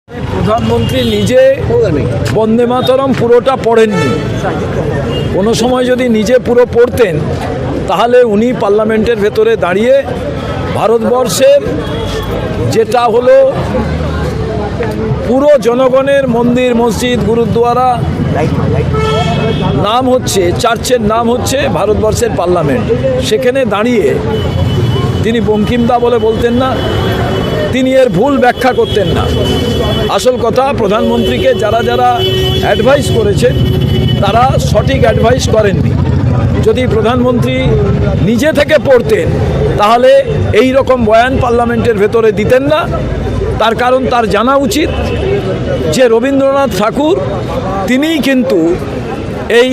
প্রধানমন্ত্রী নিজে বন্দে মাতরম পুরোটা পড়েননি। কোনো সময় যদি নিজে পুরো পড়তেন তাহলে উনি পার্লামেন্টের ভেতরে দাঁড়িয়ে ভারতবর্ষের যেটা হলো পুরো জনগণের মন্দির মসজিদ গুরুদ্বারা নাম হচ্ছে, চার্চের নাম হচ্ছে ভারতবর্ষের পার্লামেন্ট, সেখানে দাঁড়িয়ে তিনি বঙ্কিমদা বলে বলতেন না, তিনি এর ভুল ব্যাখ্যা করতেন না। আসল কথা, প্রধানমন্ত্রীকে যারা যারা অ্যাডভাইস করেছেন তারা সঠিক অ্যাডভাইস করেননি। যদি প্রধানমন্ত্রী নিজে থেকে পড়তেন তাহলে এই রকম বয়ান পার্লামেন্টের ভেতরে দিতেন না। তার কারণ তার জানা উচিত যে রবীন্দ্রনাথ ঠাকুর তিনিই কিন্তু এই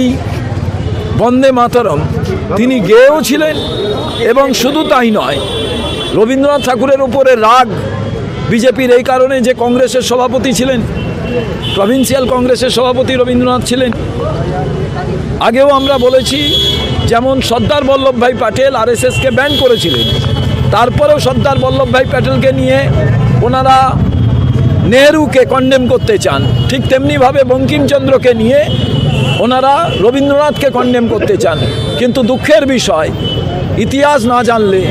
বন্দে মাতরম তিনি গেয়েও ছিলেন, এবং শুধু তাই নয়, রবীন্দ্রনাথ ঠাকুরের উপরে রাগ বিজেপির এই কারণে যে কংগ্রেসের সভাপতি ছিলেন, প্রভিন্সিয়াল কংগ্রেসের সভাপতি রবীন্দ্রনাথ ছিলেন। আগেও আমরা বলেছি, যেমন সর্দার বল্লভভাই প্যাটেল আরএসএসকে ব্যান করেছিলেন, তারপরেও সর্দার বল্লভভাই প্যাটেলকে নিয়ে ওনারা নেহরুকে কন্ডেম করতে চান, ঠিক তেমনিভাবে বঙ্কিমচন্দ্রকে নিয়ে ওনারা রবীন্দ্রনাথকে কন্ডেম করতে চান। কিন্তু দুঃখের বিষয়, ইতিহাস না জানলে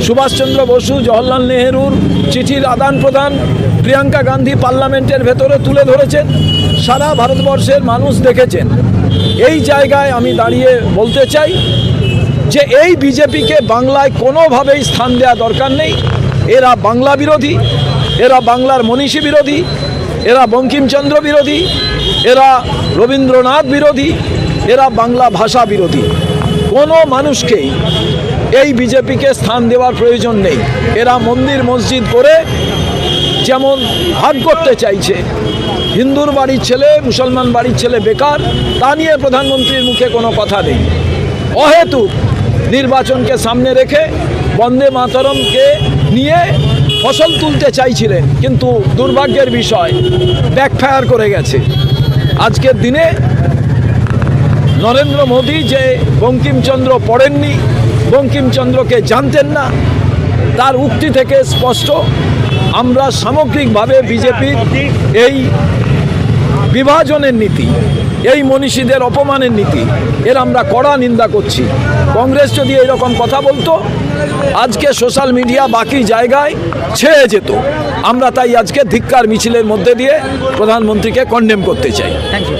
সুভাষচন্দ্র বসু, জওহরলাল নেহরুর চিঠির আদান প্রদান প্রিয়াঙ্কা গান্ধী পার্লামেন্টের ভেতরে তুলে ধরেছেন, সারা ভারতবর্ষের মানুষ দেখেছেন। এই জায়গায় আমি দাঁড়িয়ে বলতে চাই যে এই বিজেপিকে বাংলায় কোনোভাবেই স্থান দেওয়া দরকার নেই। এরা বাংলা বিরোধী, এরা বাংলার মনীষী বিরোধী, এরা বঙ্কিমচন্দ্র বিরোধী, এরা রবীন্দ্রনাথ বিরোধী, এরা বাংলা ভাষা বিরোধী। কোনো মানুষকেই এই বিজেপিকে স্থান দেওয়ার প্রয়োজন নেই। এরা মন্দির মসজিদ করে যেমন ভাগ করতে চাইছে, হিন্দুর বাড়ির ছেলে মুসলমান বাড়ির ছেলে বেকার, তা নিয়ে প্রধানমন্ত্রীর মুখে কোনো কথা নেই। অহেতুক নির্বাচনকে সামনে রেখে বন্দে মাতরমকে নিয়ে ফসল তুলতে চাইছিলেন, কিন্তু দুর্ভাগ্যের বিষয় ব্যাকফায়ার করে গেছে। আজকের দিনে নরেন্দ্র মোদী যে বঙ্কিমচন্দ্র পড়েননি, বঙ্কিমচন্দ্রকে জানতেন না, তার উক্তি থেকে স্পষ্ট। আমরা সামগ্রিকভাবে বিজেপির এই বিভাজনের নীতি, এই মনীষীদের অপমানের নীতি, এর আমরা কড়া নিন্দা করছি। কংগ্রেস যদি এইরকম কথা বলতো, আজকে সোশ্যাল মিডিয়া বাকি জায়গায় ছেয়ে যেত। আমরা তাই আজকে ধিক্কার মিছিলের মধ্যে দিয়ে প্রধানমন্ত্রীকে কন্ডেম করতে চাই। Thank you.